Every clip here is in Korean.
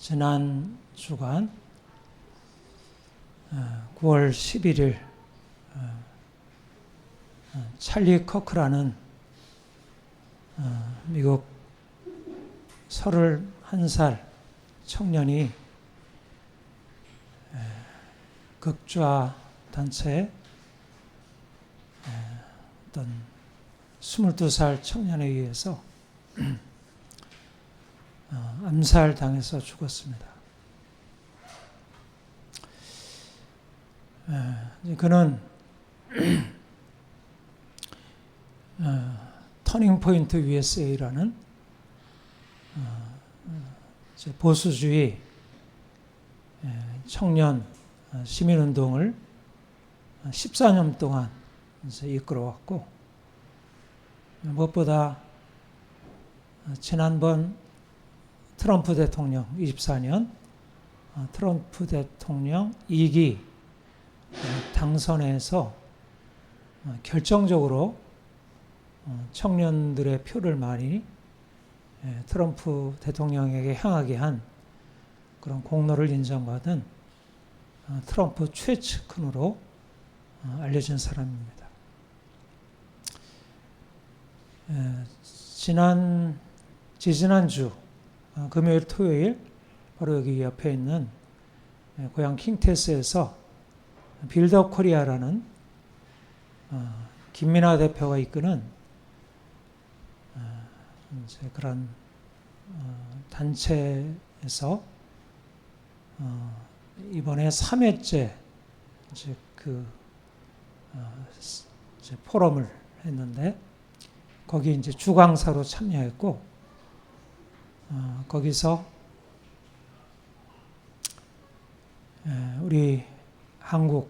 지난 주간 9월 11일 찰리 커크라는 미국 31살 청년이 극좌 단체에 어떤 22살 청년에 의해서 암살당해서 죽었습니다. 그는 터닝포인트 USA라는 보수주의 청년 시민운동을 14년 동안 이끌어왔고, 무엇보다 지난번 트럼프 대통령 24년 트럼프 대통령 2기 당선에서 결정적으로 청년들의 표를 많이 트럼프 대통령에게 향하게 한 그런 공로를 인정받은 트럼프 최측근으로 알려진 사람입니다. 지지난주 금요일, 토요일 바로 여기 옆에 있는 고향 킹테스에서 빌드업 코리아라는 김민하 대표가 이끄는 이제 그런 단체에서 이번에 3회째 이제 이제 포럼을 했는데, 거기 이제 주강사로 참여했고, 거기서 우리 한국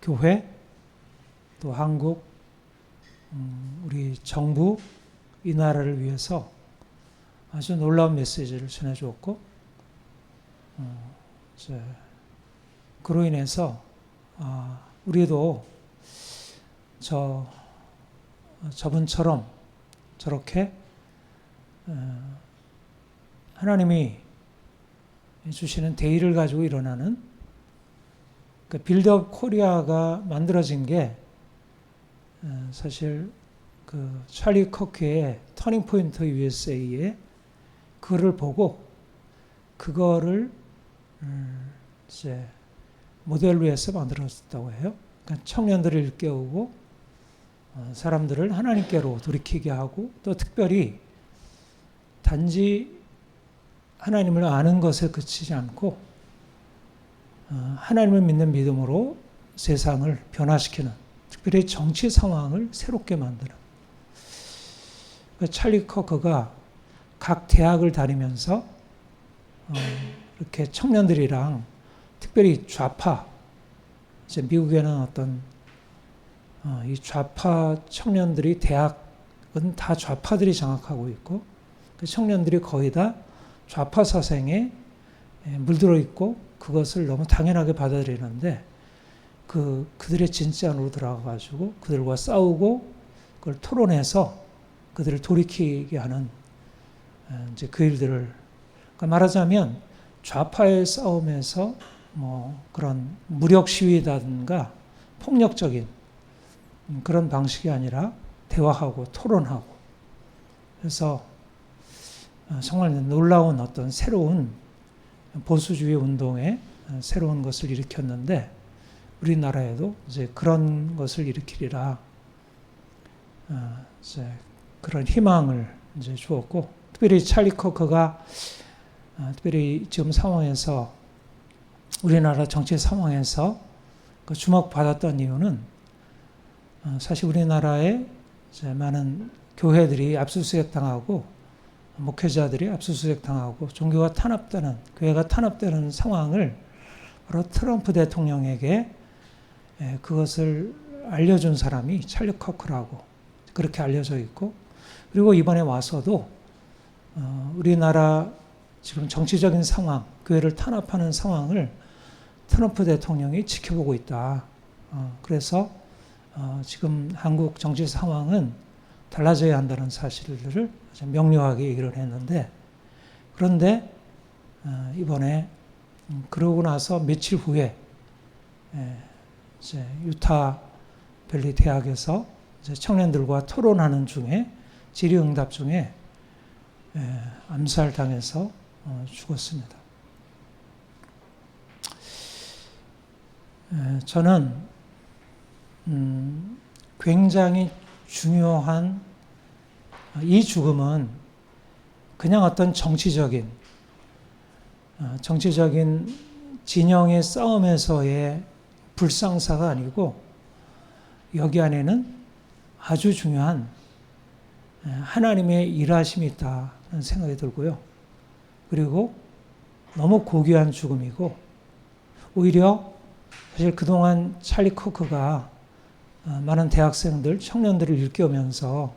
교회 또 한국 우리 정부 이 나라를 위해서 아주 놀라운 메시지를 전해주었고, 그로 인해서 우리도 저분처럼 저렇게 하나님이 주시는 대의를 가지고 일어나는 그 빌드업 코리아가 만들어진 게 사실 그 찰리 커크의 터닝 포인트 USA의 글을 보고 그거를 이제 모델로 해서 만들어졌다고 해요. 그러니까 청년들을 일깨우고 사람들을 하나님께로 돌이키게 하고, 또 특별히 단지 하나님을 아는 것에 그치지 않고 하나님을 믿는 믿음으로 세상을 변화시키는, 특별히 정치 상황을 새롭게 만드는, 찰리 커크가 각 대학을 다니면서 이렇게 청년들이랑, 특별히 좌파, 이제 미국에는 어떤 이 좌파 청년들이, 대학은 다 좌파들이 장악하고 있고, 그 청년들이 거의 다 좌파 사상에 물들어 있고 그것을 너무 당연하게 받아들이는데, 그들의 진짜 안으로 들어가가지고 그들과 싸우고 그걸 토론해서 그들을 돌이키게 하는 이제 그 일들을, 그러니까 말하자면 좌파의 싸움에서 뭐 그런 무력 시위라든가 폭력적인 그런 방식이 아니라 대화하고 토론하고, 그래서 정말 놀라운 어떤 새로운 보수주의 운동에 새로운 것을 일으켰는데, 우리나라에도 이제 그런 것을 일으키리라 이제 그런 희망을 이제 주었고, 특별히 찰리 커크가 특별히 지금 상황에서, 우리나라 정치 상황에서 그 주목받았던 이유는 사실 우리나라에 이제 많은 교회들이 압수수색 당하고 목회자들이 압수수색 당하고 종교가 탄압되는, 교회가 탄압되는 상황을 바로 트럼프 대통령에게 그것을 알려준 사람이 찰리 커크라고 그렇게 알려져 있고, 그리고 이번에 와서도 우리나라 지금 정치적인 상황, 교회를 탄압하는 상황을 트럼프 대통령이 지켜보고 있다. 그래서 지금 한국 정치 상황은 달라져야 한다는 사실들을 명료하게 얘기를 했는데, 그런데 이번에 그러고 나서 며칠 후에 이제 유타 밸리 대학에서 이제 청년들과 토론하는 중에 질의응답 중에 암살당해서 죽었습니다. 저는 굉장히 중요한 이 죽음은 그냥 어떤 정치적인 진영의 싸움에서의 불상사가 아니고 여기 안에는 아주 중요한 하나님의 일하심이 있다는 생각이 들고요. 그리고 너무 고귀한 죽음이고 오히려 사실 그동안 찰리 코크가 많은 대학생들, 청년들을 일깨우면서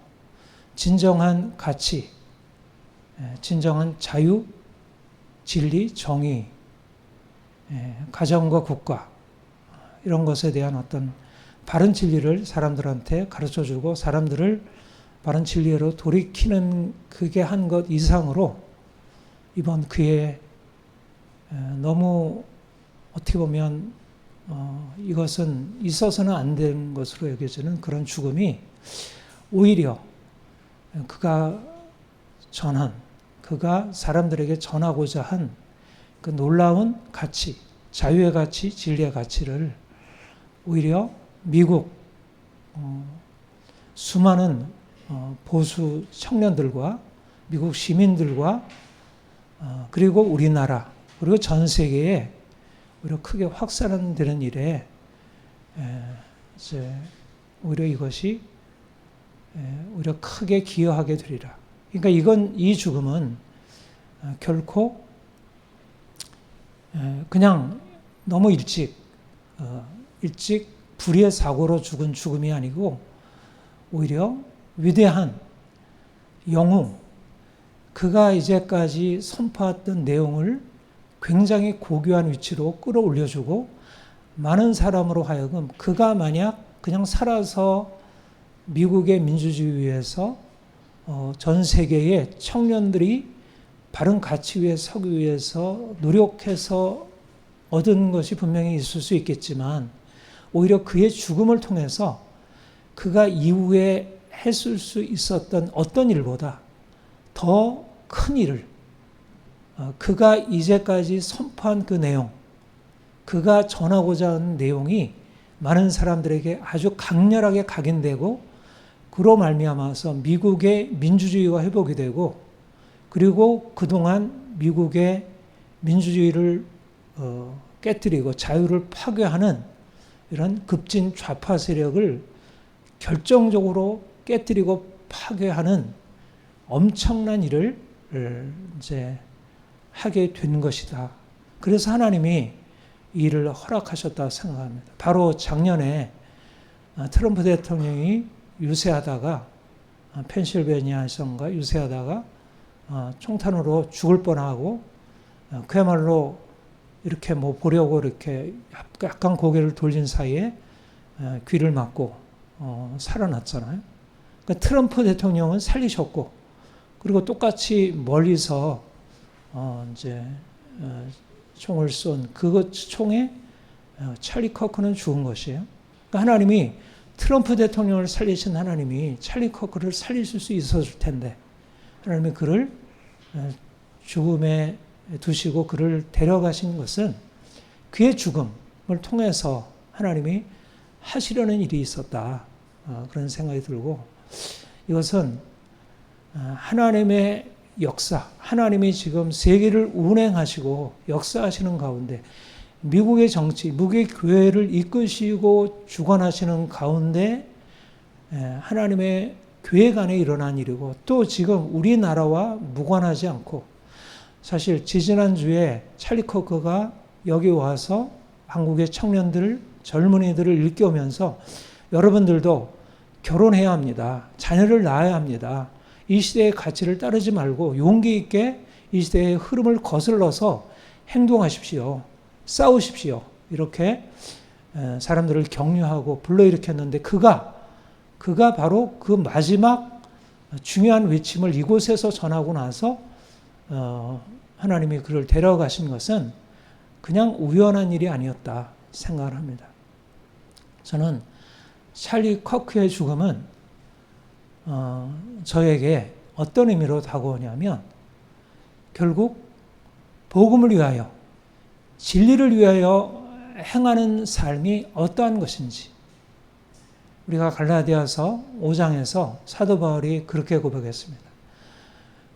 진정한 가치, 진정한 자유, 진리, 정의, 가정과 국가 이런 것에 대한 어떤 바른 진리를 사람들한테 가르쳐주고 사람들을 바른 진리로 돌이키는 그게 한 것 이상으로 이번 그의 너무 어떻게 보면 이것은 있어서는 안 된 것으로 여겨지는 그런 죽음이 오히려 그가 사람들에게 전하고자 한 그 놀라운 가치, 자유의 가치, 진리의 가치를 오히려 미국 수많은 보수 청년들과 미국 시민들과 그리고 우리나라 그리고 전 세계에 오히려 크게 확산되는 일에 이제 오히려 이것이 오히려 크게 기여하게 되리라. 그러니까 이 죽음은 결코 그냥 너무 일찍 불의의 사고로 죽은 죽음이 아니고 오히려 위대한 영웅, 그가 이제까지 선포했던 내용을 굉장히 고귀한 위치로 끌어올려주고 많은 사람으로 하여금 그가 만약 그냥 살아서 미국의 민주주의 위해서 전 세계의 청년들이 바른 가치 위에 서기 위해서 노력해서 얻은 것이 분명히 있을 수 있겠지만 오히려 그의 죽음을 통해서 그가 이후에 했을 수 있었던 어떤 일보다 더 큰 일을 그가 이제까지 선포한 그 내용, 그가 전하고자 하는 내용이 많은 사람들에게 아주 강렬하게 각인되고 그로 말미암아서 미국의 민주주의가 회복이 되고 그리고 그동안 미국의 민주주의를 깨뜨리고 자유를 파괴하는 이런 급진 좌파 세력을 결정적으로 깨뜨리고 파괴하는 엄청난 일을 이제 하게 된 것이다. 그래서 하나님이 이 일을 허락하셨다고 생각합니다. 바로 작년에 트럼프 대통령이 유세하다가 펜실베니아에선가 유세하다가 총탄으로 죽을 뻔하고 그야말로 이렇게 뭐 보려고 이렇게 약간 고개를 돌린 사이에 귀를 막고 살아났잖아요. 그러니까 트럼프 대통령은 살리셨고 그리고 똑같이 멀리서 이제 총을 쏜 그것 총에 찰리 커크는 죽은 것이에요. 그러니까 하나님이 트럼프 대통령을 살리신 하나님이 찰리 커크를 살리실 수 있었을 텐데 하나님이 그를 죽음에 두시고 그를 데려가신 것은 그의 죽음을 통해서 하나님이 하시려는 일이 있었다. 그런 생각이 들고 이것은 하나님의 역사, 하나님이 지금 세계를 운행하시고 역사하시는 가운데 미국의 정치, 미국의 교회를 이끄시고 주관하시는 가운데 하나님의 교회 간에 일어난 일이고 또 지금 우리나라와 무관하지 않고 사실 지지난주에 찰리 커크가 여기 와서 한국의 청년들, 젊은이들을 일깨우면서 여러분들도 결혼해야 합니다. 자녀를 낳아야 합니다. 이 시대의 가치를 따르지 말고 용기 있게 이 시대의 흐름을 거슬러서 행동하십시오. 싸우십시오. 이렇게 사람들을 격려하고 불러일으켰는데 그가 바로 그 마지막 중요한 외침을 이곳에서 전하고 나서 하나님이 그를 데려가신 것은 그냥 우연한 일이 아니었다 생각을 합니다. 저는 찰리 커크의 죽음은 저에게 어떤 의미로 다가오냐면 결국 복음을 위하여 진리를 위하여 행하는 삶이 어떠한 것인지 우리가 갈라디아서 5장에서 사도 바울이 그렇게 고백했습니다.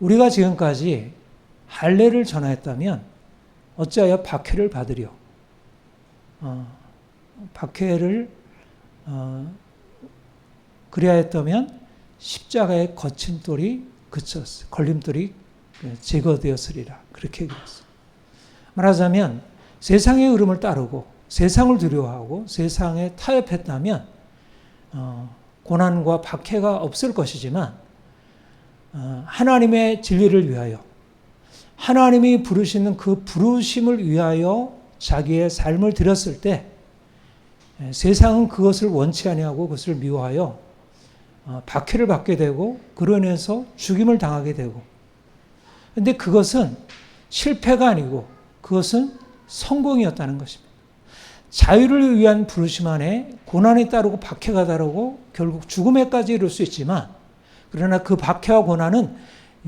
우리가 지금까지 할례를 전하였다면 어찌하여 박해를 받으려 박해를 그리하였다면 십자가의 거침돌이 그쳤어. 걸림돌이 제거되었으리라. 그렇게 얘기했어요. 말하자면 세상의 흐름을 따르고 세상을 두려워하고 세상에 타협했다면 고난과 박해가 없을 것이지만 하나님의 진리를 위하여 하나님이 부르시는 그 부르심을 위하여 자기의 삶을 드렸을 때 세상은 그것을 원치 아니하고 그것을 미워하여 박해를 받게 되고 그로 인해서 죽임을 당하게 되고 그런데 그것은 실패가 아니고 그것은 성공이었다는 것입니다. 자유를 위한 부르심 안에 고난이 따르고 박해가 따르고 결국 죽음에까지 이룰 수 있지만 그러나 그 박해와 고난은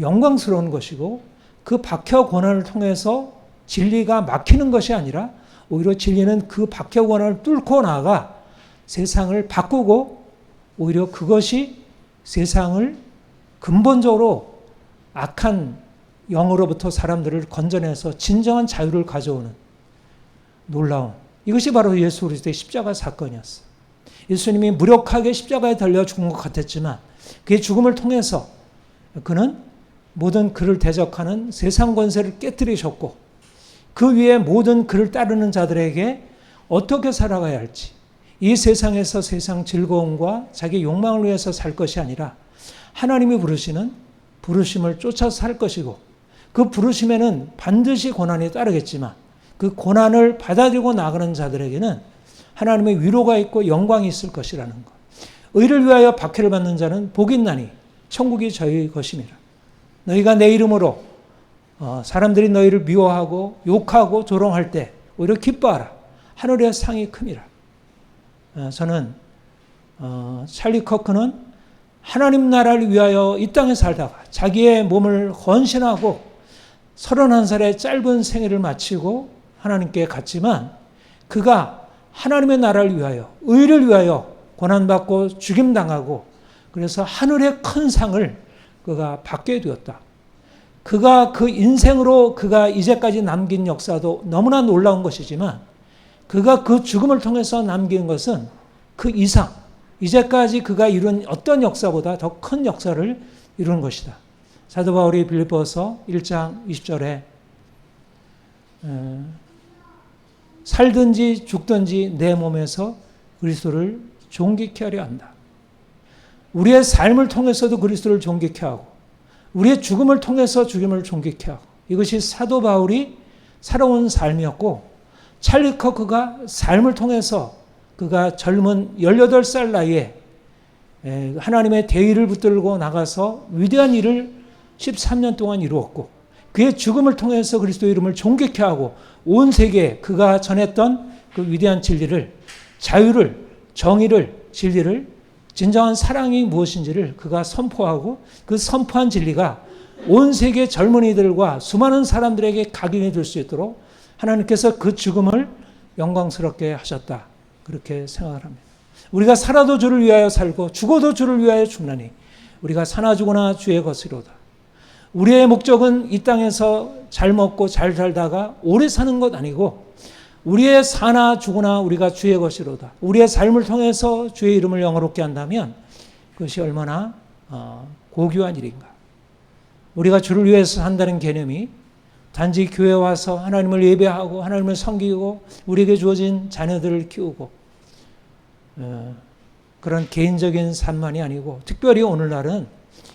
영광스러운 것이고 그 박해와 고난을 통해서 진리가 막히는 것이 아니라 오히려 진리는 그 박해와 고난을 뚫고 나아가 세상을 바꾸고 오히려 그것이 세상을 근본적으로 악한 영으로부터 사람들을 건져내서 진정한 자유를 가져오는 놀라운 이것이 바로 예수 그리스도의 십자가 사건이었어요. 예수님이 무력하게 십자가에 달려 죽은 것 같았지만 그의 죽음을 통해서 그는 모든 그를 대적하는 세상 권세를 깨뜨리셨고 그 위에 모든 그를 따르는 자들에게 어떻게 살아가야 할지 이 세상에서 세상 즐거움과 자기 욕망을 위해서 살 것이 아니라 하나님이 부르시는 부르심을 쫓아서 살 것이고 그 부르심에는 반드시 고난이 따르겠지만 그 고난을 받아들이고 나가는 자들에게는 하나님의 위로가 있고 영광이 있을 것이라는 것. 의를 위하여 박해를 받는 자는 복이 있나니 천국이 저희 것임이라. 너희가 내 이름으로 사람들이 너희를 미워하고 욕하고 조롱할 때 오히려 기뻐하라. 하늘의 상이 큼이라. 저는 찰리 커크는 하나님 나라를 위하여 이 땅에 살다가 자기의 몸을 헌신하고 31살의 짧은 생애를 마치고 하나님께 갔지만 그가 하나님의 나라를 위하여 의를 위하여 고난받고 죽임당하고 그래서 하늘의 큰 상을 그가 받게 되었다. 그가 그 인생으로 그가 이제까지 남긴 역사도 너무나 놀라운 것이지만 그가 그 죽음을 통해서 남긴 것은 그 이상 이제까지 그가 이룬 어떤 역사보다 더 큰 역사를 이룬 것이다. 사도 바울이 빌립보서 1장 20절에 살든지 죽든지 내 몸에서 그리스도를 존귀케 하려 한다. 우리의 삶을 통해서도 그리스도를 존귀케 하고 우리의 죽음을 통해서 죽임을 존귀케 하고 이것이 사도 바울이 살아온 삶이었고 찰리 커크가 삶을 통해서 그가 젊은 18살 나이에 하나님의 대의를 붙들고 나가서 위대한 일을 13년 동안 이루었고 그의 죽음을 통해서 그리스도의 이름을 존귀케 하고 온 세계에 그가 전했던 그 위대한 진리를 자유를 정의를 진리를 진정한 사랑이 무엇인지를 그가 선포하고 그 선포한 진리가 온 세계 젊은이들과 수많은 사람들에게 각인이 될 수 있도록 하나님께서 그 죽음을 영광스럽게 하셨다. 그렇게 생각을 합니다. 우리가 살아도 주를 위하여 살고 죽어도 주를 위하여 죽나니 우리가 사나 죽으나 주의 것이로다. 우리의 목적은 이 땅에서 잘 먹고 잘 살다가 오래 사는 것 아니고 우리의 사나 죽으나 우리가 주의 것이로다. 우리의 삶을 통해서 주의 이름을 영화롭게 한다면 그것이 얼마나 고귀한 일인가. 우리가 주를 위해서 산다는 개념이 단지 교회에 와서 하나님을 예배하고 하나님을 섬기고 우리에게 주어진 자녀들을 키우고 그런 개인적인 삶만이 아니고 특별히 오늘날은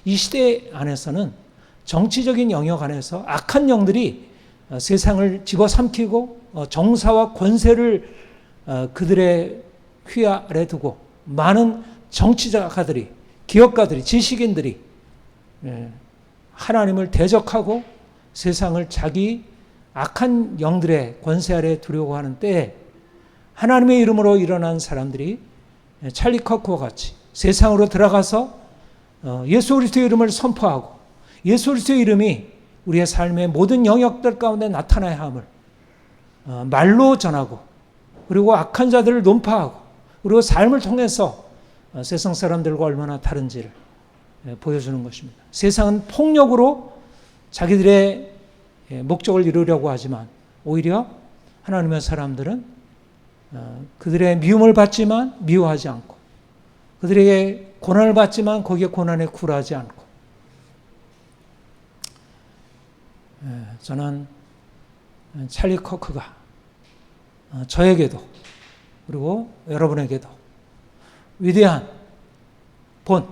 이 시대 안에서는 정치적인 영역 안에서 악한 영들이 세상을 집어삼키고 정사와 권세를 그들의 휘 아래 두고 많은 정치자가들이 기업가들이 지식인들이 하나님을 대적하고 세상을 자기 악한 영들의 권세 아래 두려고 하는 때에 하나님의 이름으로 일어난 사람들이 찰리 커크와 같이 세상으로 들어가서 예수 그리스도의 이름을 선포하고 예수 그리스도의 이름이 우리의 삶의 모든 영역들 가운데 나타나야 함을 말로 전하고 그리고 악한 자들을 논파하고 그리고 삶을 통해서 세상 사람들과 얼마나 다른지를 보여주는 것입니다. 세상은 폭력으로 자기들의 목적을 이루려고 하지만 오히려 하나님의 사람들은 그들의 미움을 받지만 미워하지 않고 그들에게 고난을 받지만 거기에 고난에 굴하지 않고 저는 찰리 커크가 저에게도 그리고 여러분에게도 위대한 본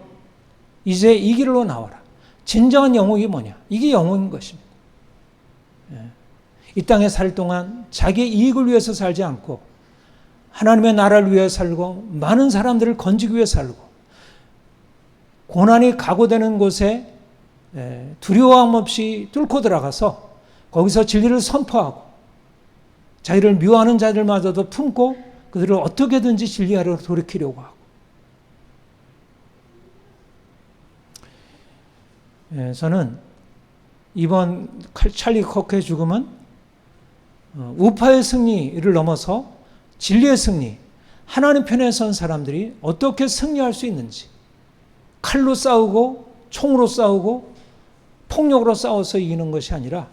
이제 이 길로 나와라. 진정한 영웅이 뭐냐? 이게 영웅인 것입니다. 이 땅에 살 동안 자기의 이익을 위해서 살지 않고 하나님의 나라를 위해 살고 많은 사람들을 건지기 위해 살고 고난이 각오되는 곳에 두려움 없이 뚫고 들어가서 거기서 진리를 선포하고 자기를 미워하는 자들마저도 품고 그들을 어떻게든지 진리하러 돌이키려고 하고 저는 이번 찰리 커크의 죽음은 우파의 승리를 넘어서 진리의 승리, 하나님 편에 선 사람들이 어떻게 승리할 수 있는지 칼로 싸우고 총으로 싸우고 폭력으로 싸워서 이기는 것이 아니라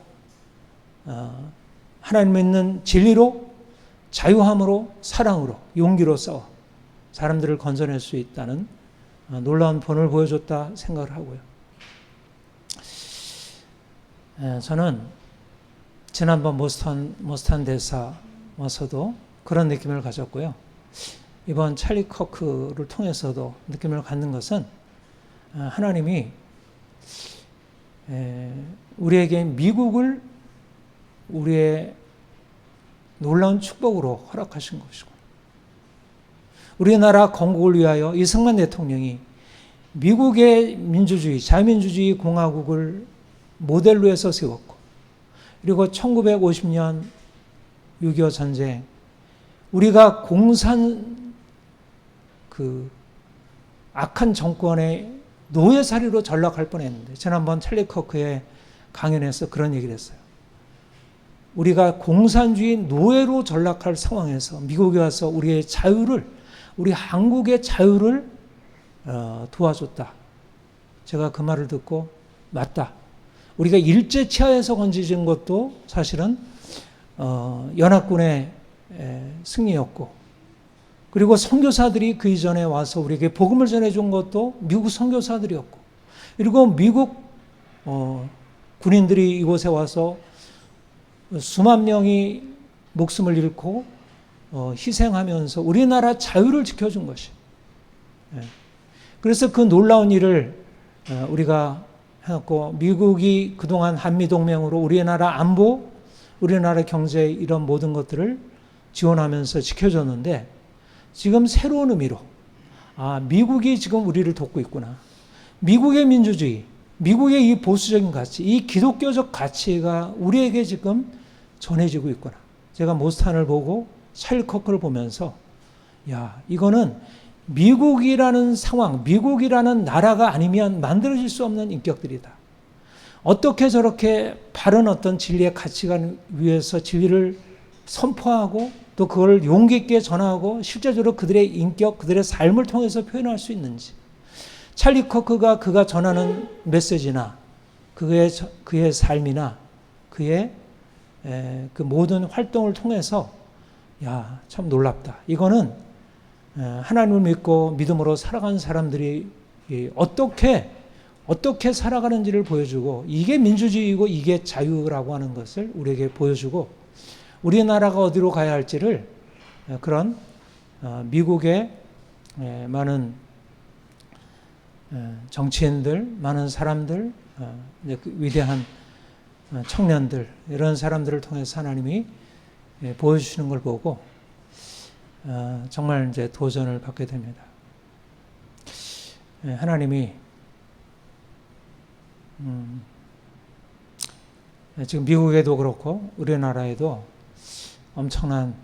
하나님 믿는 진리로 자유함으로 사랑으로 용기로 싸워 사람들을 건져낼 수 있다는 놀라운 본을 보여줬다 생각을 하고요. 저는 지난번 모스탄 대사 와서도 그런 느낌을 가졌고요. 이번 찰리 커크를 통해서도 느낌을 갖는 것은 하나님이 우리에게 미국을 우리의 놀라운 축복으로 허락하신 것이고 우리나라 건국을 위하여 이승만 대통령이 미국의 민주주의, 자유민주주의 공화국을 모델로 해서 세웠고 그리고 1950년 6.25 전쟁 우리가 공산 악한 정권의 노예살이로 전락할 뻔했는데 지난번 찰리 커크의 강연에서 그런 얘기를 했어요. 우리가 공산주의 노예로 전락할 상황에서 미국에 와서 우리의 자유를 우리 한국의 자유를 도와줬다. 제가 그 말을 듣고 맞다. 우리가 일제 치하에서 건지진 것도 사실은 연합군의 승리였고 그리고 선교사들이 그 이전에 와서 우리에게 복음을 전해준 것도 미국 선교사들이었고 그리고 미국 군인들이 이곳에 와서 수만 명이 목숨을 잃고 희생하면서 우리나라 자유를 지켜준 것이. 그래서 그 놀라운 일을 우리가 해갖고 미국이 그동안 한미동맹으로 우리나라 안보, 우리나라 경제 이런 모든 것들을 지원하면서 지켜줬는데 지금 새로운 의미로 미국이 지금 우리를 돕고 있구나. 미국의 민주주의, 미국의 이 보수적인 가치, 이 기독교적 가치가 우리에게 지금 전해지고 있구나. 제가 모스탄을 보고 찰리 커크를 보면서 이거는 미국이라는 상황, 미국이라는 나라가 아니면 만들어질 수 없는 인격들이다. 어떻게 저렇게 바른 어떤 진리의 가치관 위에서 진리를 선포하고 또 그걸 용기 있게 전하고 실제적으로 그들의 인격, 그들의 삶을 통해서 표현할 수 있는지. 찰리 커크가 그가 전하는 메시지나 그의 삶이나 그의 그 모든 활동을 통해서 참 놀랍다. 이거는 하나님을 믿고 믿음으로 살아가는 사람들이 어떻게 살아가는지를 보여주고 이게 민주주의고 이게 자유라고 하는 것을 우리에게 보여주고 우리나라가 어디로 가야 할지를 그런 미국의 많은 정치인들, 많은 사람들, 위대한 청년들 이런 사람들을 통해서 하나님이 보여주시는 걸 보고 정말 이제 도전을 받게 됩니다. 하나님이 지금 미국에도 그렇고 우리나라에도 엄청난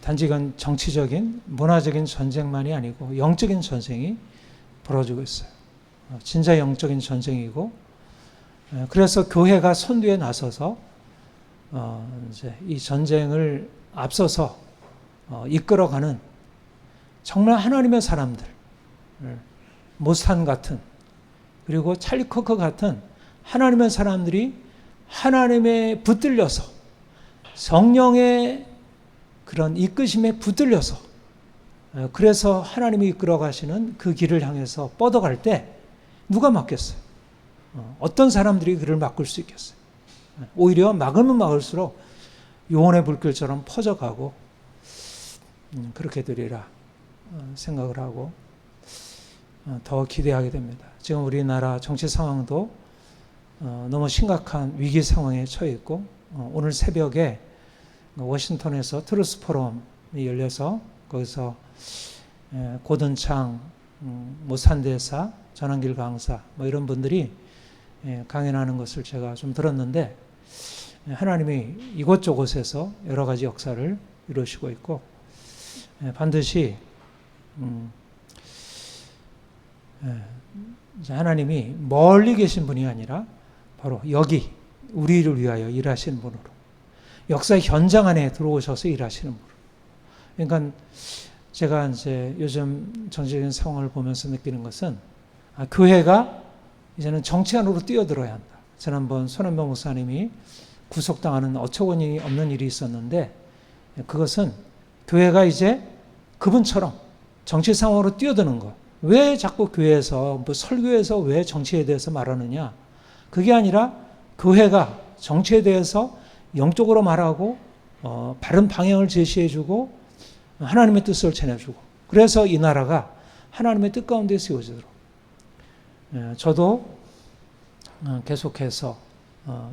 단지 이건 정치적인 문화적인 전쟁만이 아니고 영적인 전쟁이 벌어지고 있어요. 진짜 영적인 전쟁이고, 그래서 교회가 선두에 나서서 이제 이 전쟁을 앞서서 이끌어가는 정말 하나님의 사람들, 모스탄 같은, 그리고 찰리 커커 같은 하나님의 사람들이 하나님의 붙들려서, 성령의 그런 이끄심에 붙들려서, 그래서 하나님이 이끌어 가시는 그 길을 향해서 뻗어갈 때 누가 막겠어요? 어떤 사람들이 그를 막을 수 있겠어요? 오히려 막으면 막을수록 요원의 불길처럼 퍼져가고 그렇게 되리라 생각을 하고 더 기대하게 됩니다. 지금 우리나라 정치 상황도 너무 심각한 위기 상황에 처해 있고, 오늘 새벽에 워싱턴에서 트루스 포럼이 열려서 거기서 고든창, 모산대사, 전한길 강사 이런 분들이 강연하는 것을 제가 좀 들었는데, 하나님이 이곳저곳에서 여러 가지 역사를 이루시고 있고, 반드시 하나님이 멀리 계신 분이 아니라 바로 여기 우리를 위하여 일하시는 분으로, 역사의 현장 안에 들어오셔서 일하시는 분으로. 그러니까 제가 이제 요즘 정치적인 상황을 보면서 느끼는 것은, 교회가 이제는 정치 안으로 뛰어들어야 한다. 지난번 손한명 목사님이 구속당하는 어처구니 없는 일이 있었는데, 그것은 교회가 이제 그분처럼 정치 상황으로 뛰어드는 것. 왜 자꾸 교회에서, 설교에서 왜 정치에 대해서 말하느냐? 그게 아니라 교회가 정치에 대해서 영적으로 말하고 바른 방향을 제시해주고 하나님의 뜻을 전해주고, 그래서 이 나라가 하나님의 뜻 가운데 세워지도록 저도 계속해서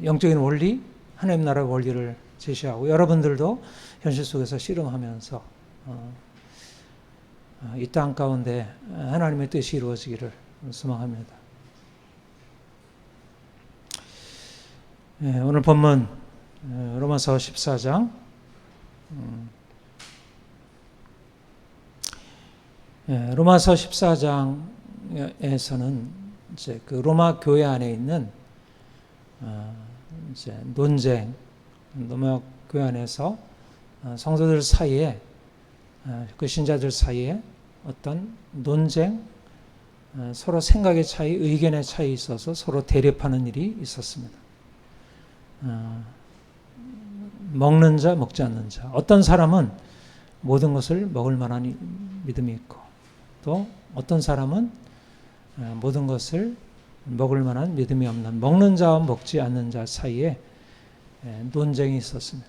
영적인 원리, 하나님 나라의 원리를 제시하고, 여러분들도 현실 속에서 씨름하면서 이 땅 가운데 하나님의 뜻이 이루어지기를 소망합니다. 오늘 본문 로마서 14장 로마서 14장에서는 이제 그 로마 교회 안에 있는 이제 논쟁, 로마 교회 안에서 성도들 사이에, 그 신자들 사이에 어떤 논쟁, 서로 생각의 차이, 의견의 차이 있어서 서로 대립하는 일이 있었습니다. 먹는 자, 먹지 않는 자. 어떤 사람은 모든 것을 먹을 만한 믿음이 있고, 또 어떤 사람은 모든 것을 먹을 만한 믿음이 없는, 먹는 자와 먹지 않는 자 사이에 논쟁이 있었습니다.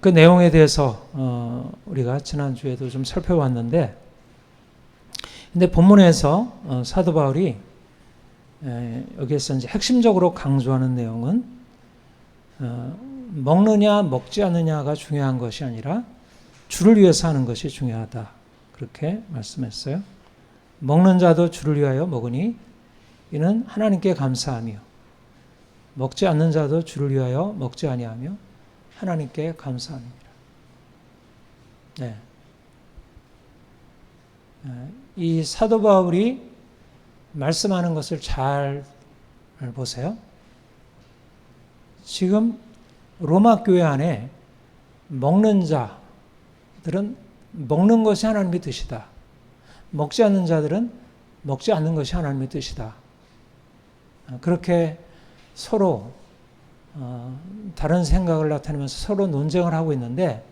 그 내용에 대해서 우리가 지난주에도 좀 살펴봤는데, 근데 본문에서 사도 바울이 여기에서 이제 핵심적으로 강조하는 내용은 먹느냐 먹지 않느냐가 중요한 것이 아니라 주를 위해서 하는 것이 중요하다, 그렇게 말씀했어요. 먹는 자도 주를 위하여 먹으니 이는 하나님께 감사하며, 먹지 않는 자도 주를 위하여 먹지 아니하며 하나님께 감사합니다. 네. 이 사도 바울이 말씀하는 것을 잘 보세요. 지금 로마 교회 안에 먹는 자들은 먹는 것이 하나님의 뜻이다. 먹지 않는 자들은 먹지 않는 것이 하나님의 뜻이다. 그렇게 서로 다른 생각을 나타내면서 서로 논쟁을 하고 있는데,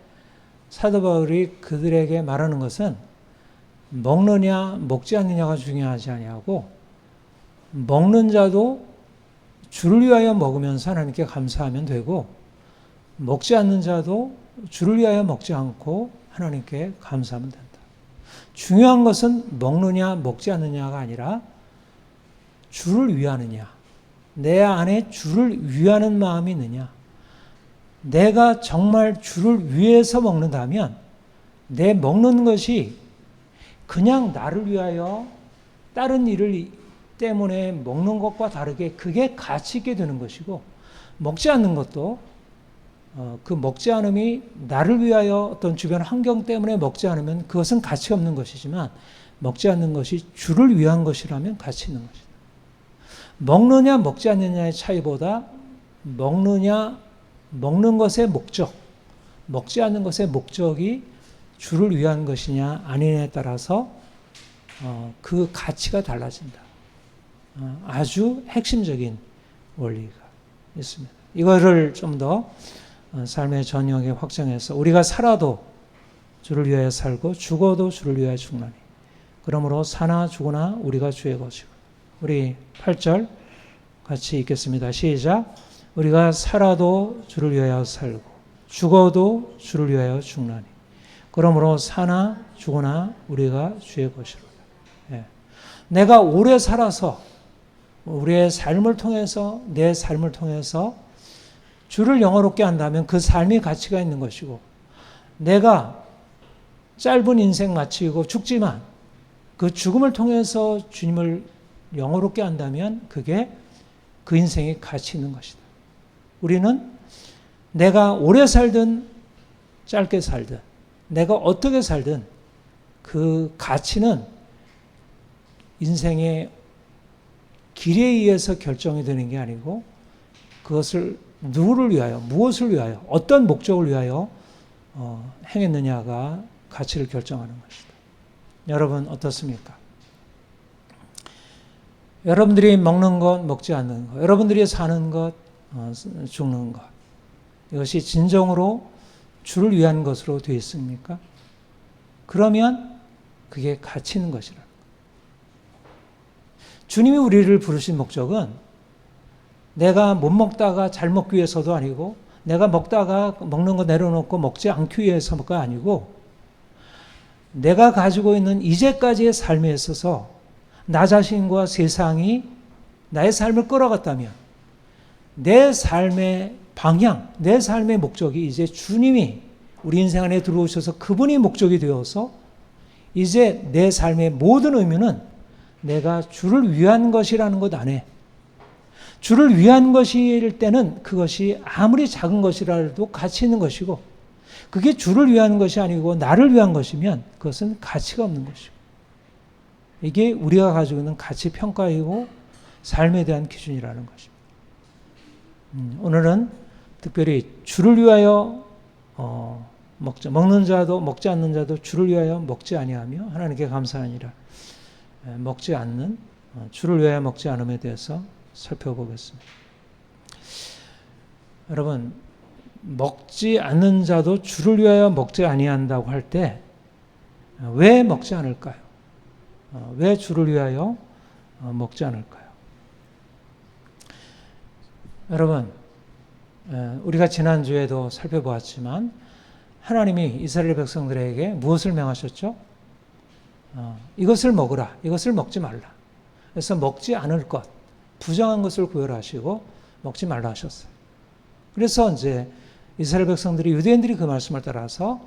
사도 바울이 그들에게 말하는 것은 먹느냐 먹지 않느냐가 중요하지 아니하고, 먹는 자도 주를 위하여 먹으면서 하나님께 감사하면 되고, 먹지 않는 자도 주를 위하여 먹지 않고 하나님께 감사하면 된다. 중요한 것은 먹느냐 먹지 않느냐가 아니라 주를 위하느냐, 내 안에 주를 위하는 마음이 있느냐. 내가 정말 주를 위해서 먹는다면 내 먹는 것이 그냥 나를 위하여 다른 일을 때문에 먹는 것과 다르게 그게 가치 있게 되는 것이고, 먹지 않는 것도 그 먹지 않음이 나를 위하여 어떤 주변 환경 때문에 먹지 않으면 그것은 가치 없는 것이지만, 먹지 않는 것이 주를 위한 것이라면 가치 있는 것이다. 먹느냐 먹지 않느냐의 차이보다 먹느냐 먹는 것의 목적, 먹지 않는 것의 목적이 주를 위한 것이냐 아니냐에 따라서 그 가치가 달라진다. 아주 핵심적인 원리가 있습니다. 이거를 좀 더 삶의 전형에 확장해서 우리가 살아도 주를 위하여 살고 죽어도 주를 위하여 죽나니 그러므로 사나 죽으나 우리가 주의 것이고. 우리 8절 같이 읽겠습니다. 시작. 우리가 살아도 주를 위하여 살고 죽어도 주를 위하여 죽나니 그러므로 사나 죽으나 우리가 주의 것이로다. 예. 내가 오래 살아서 우리의 삶을 통해서 내 삶을 통해서 주를 영화롭게 한다면 그 삶이 가치가 있는 것이고, 내가 짧은 인생 마치고 죽지만 그 죽음을 통해서 주님을 영화롭게 한다면 그게 그 인생이 가치 있는 것이다. 우리는 내가 오래 살든 짧게 살든 내가 어떻게 살든 그 가치는 인생의 길에 의해서 결정이 되는 게 아니고 그것을 누구를 위하여, 무엇을 위하여, 어떤 목적을 위하여 행했느냐가 가치를 결정하는 것이다. 여러분 어떻습니까? 여러분들이 먹는 것, 먹지 않는 것, 여러분들이 사는 것, 죽는 것, 이것이 진정으로 주를 위한 것으로 되어 있습니까? 그러면 그게 가치 있는 것이라. 주님이 우리를 부르신 목적은 내가 못 먹다가 잘 먹기 위해서도 아니고, 내가 먹다가 먹는 거 내려놓고 먹지 않기 위해서가 아니고, 내가 가지고 있는 이제까지의 삶에 있어서 나 자신과 세상이 나의 삶을 끌어갔다면 내 삶의 방향, 내 삶의 목적이 이제 주님이 우리 인생 안에 들어오셔서 그분이 목적이 되어서 이제 내 삶의 모든 의미는 내가 주를 위한 것이라는 것 안에, 주를 위한 것일 때는 그것이 아무리 작은 것이라도 가치 있는 것이고, 그게 주를 위한 것이 아니고 나를 위한 것이면 그것은 가치가 없는 것이고, 이게 우리가 가지고 있는 가치 평가이고 삶에 대한 기준이라는 것입니다. 오늘은 특별히 주를 위하여 먹는 자도 먹지 않는 자도 주를 위하여 먹지 아니하며 하나님께 감사하니라. 먹지 않는, 주를 위하여 먹지 않음에 대해서 살펴보겠습니다. 여러분, 먹지 않는 자도 주를 위하여 먹지 아니한다고 할 때 왜 먹지 않을까요? 왜 주를 위하여 먹지 않을까요? 여러분, 우리가 지난주에도 살펴보았지만 하나님이 이스라엘 백성들에게 무엇을 명하셨죠? 이것을 먹으라, 이것을 먹지 말라. 그래서 먹지 않을 것, 부정한 것을 구별하시고 먹지 말라 하셨어요. 그래서 이제 이스라엘 백성들이, 유대인들이 그 말씀을 따라서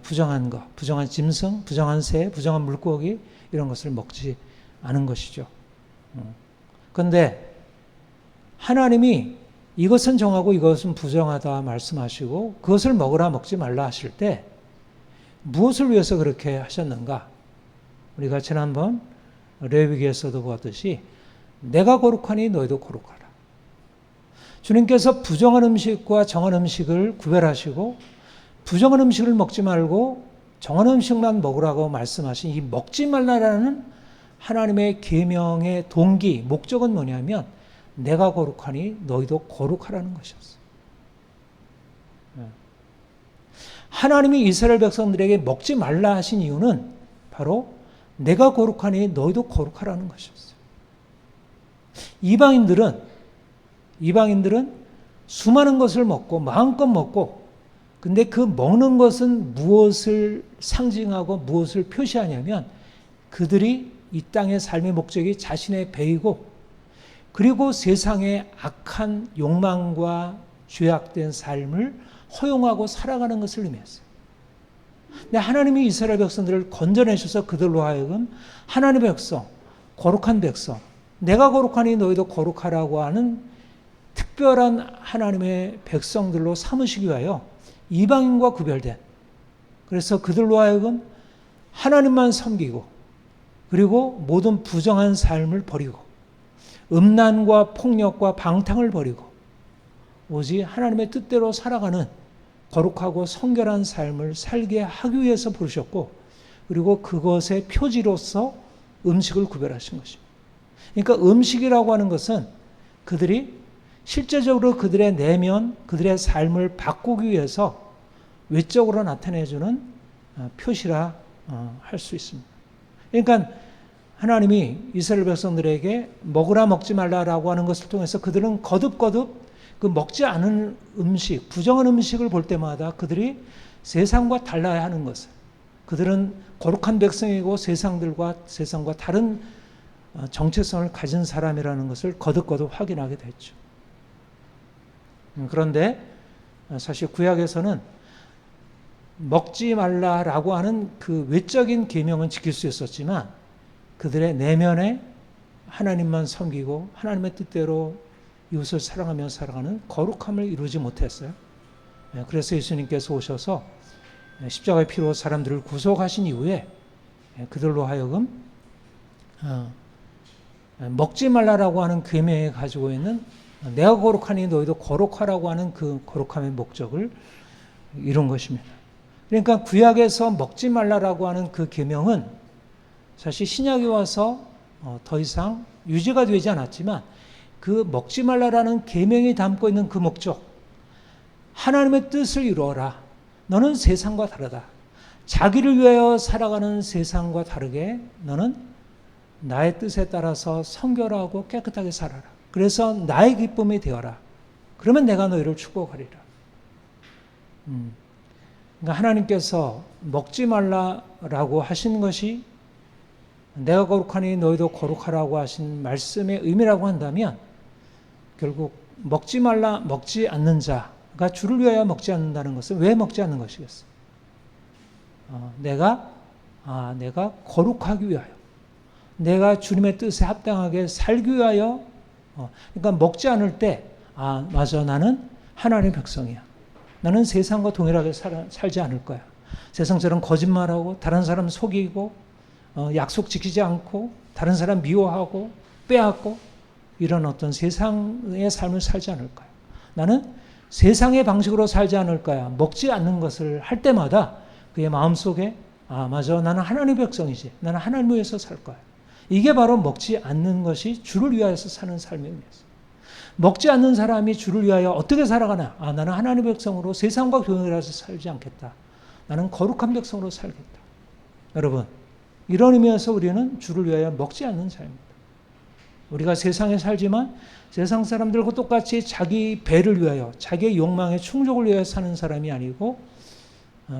부정한 것, 부정한 짐승, 부정한 새, 부정한 물고기 이런 것을 먹지 않은 것이죠. 그런데 하나님이 이것은 정하고 이것은 부정하다 말씀하시고 그것을 먹으라 먹지 말라 하실 때 무엇을 위해서 그렇게 하셨는가? 우리가 지난번 레위기에서도 보았듯이 내가 거룩하니 너희도 거룩하라. 주님께서 부정한 음식과 정한 음식을 구별하시고 부정한 음식을 먹지 말고 정한 음식만 먹으라고 말씀하신 이 먹지 말라라는 하나님의 계명의 동기, 목적은 뭐냐면 내가 거룩하니 너희도 거룩하라는 것이었어요. 하나님이 이스라엘 백성들에게 먹지 말라 하신 이유는 바로 내가 거룩하니 너희도 거룩하라는 것이었어요. 이방인들은 수많은 것을 먹고 마음껏 먹고, 근데 그 먹는 것은 무엇을 상징하고 무엇을 표시하냐면 그들이 이 땅의 삶의 목적이 자신의 배이고 그리고 세상의 악한 욕망과 죄악된 삶을 허용하고 살아가는 것을 의미했어요. 근데 하나님이 이스라엘 백성들을 건져내셔서 그들로 하여금 하나님의 백성, 거룩한 백성, 내가 거룩하니 너희도 거룩하라고 하는 특별한 하나님의 백성들로 삼으시기 위하여 이방인과 구별된, 그래서 그들로 하여금 하나님만 섬기고 그리고 모든 부정한 삶을 버리고 음란과 폭력과 방탕을 버리고 오직 하나님의 뜻대로 살아가는 거룩하고 성결한 삶을 살게 하기 위해서 부르셨고, 그리고 그것의 표지로서 음식을 구별하신 것입니다. 그러니까 음식이라고 하는 것은 그들이 실제적으로 그들의 내면, 그들의 삶을 바꾸기 위해서 외적으로 나타내주는 표시라 할 수 있습니다. 그러니까 하나님이 이스라엘 백성들에게 먹으라 먹지 말라라고 하는 것을 통해서 그들은 거듭거듭 그 먹지 않은 음식, 부정한 음식을 볼 때마다 그들이 세상과 달라야 하는 것을, 그들은 거룩한 백성이고 세상과 다른 정체성을 가진 사람이라는 것을 거듭거듭 확인하게 됐죠. 그런데 사실 구약에서는 먹지 말라라고 하는 그 외적인 계명은 지킬 수 있었지만 그들의 내면에 하나님만 섬기고 하나님의 뜻대로 이웃을 사랑하며 살아가는 거룩함을 이루지 못했어요. 그래서 예수님께서 오셔서 십자가의 피로 사람들을 구속하신 이후에 그들로 하여금 먹지 말라라고 하는 계명에 가지고 있는 내가 거룩하니 너희도 거룩하라고 하는 그 거룩함의 목적을 이룬 것입니다. 그러니까 구약에서 먹지 말라라고 하는 그 계명은 사실 신약에 와서 더 이상 유지가 되지 않았지만 그 먹지 말라라는 계명이 담고 있는 그 목적, 하나님의 뜻을 이루어라. 너는 세상과 다르다. 자기를 위하여 살아가는 세상과 다르게 너는 나의 뜻에 따라서 성결하고 깨끗하게 살아라. 그래서 나의 기쁨이 되어라. 그러면 내가 너희를 축복하리라. 그러니까 하나님께서 먹지 말라라고 하신 것이 내가 거룩하니 너희도 거룩하라고 하신 말씀의 의미라고 한다면 결국 먹지 말라, 먹지 않는 자가 주를 위하여 먹지 않는다는 것은 왜 먹지 않는 것이겠어요? 내가 거룩하기 위하여, 내가 주님의 뜻에 합당하게 살기 위하여. 그러니까 먹지 않을 때 맞아, 나는 하나님의 백성이야. 나는 세상과 동일하게 살지 않을 거야. 세상처럼 거짓말하고 다른 사람 속이고 약속 지키지 않고 다른 사람 미워하고 빼앗고 이런 어떤 세상의 삶을 살지 않을 거야. 나는 세상의 방식으로 살지 않을 거야. 먹지 않는 것을 할 때마다 그의 마음속에 맞아, 나는 하나님의 백성이지. 나는 하나님을 위해서 살 거야. 이게 바로 먹지 않는 것이 주를 위하여서 사는 삶입니다. 먹지 않는 사람이 주를 위하여 어떻게 살아가나? 나는 하나님의 백성으로 세상과 동일해서 살지 않겠다. 나는 거룩한 백성으로 살겠다. 여러분, 이런 의미에서 우리는 주를 위하여 먹지 않는 삶입니다. 우리가 세상에 살지만 세상 사람들과 똑같이 자기 배를 위하여, 자기의 욕망의 충족을 위하여 사는 사람이 아니고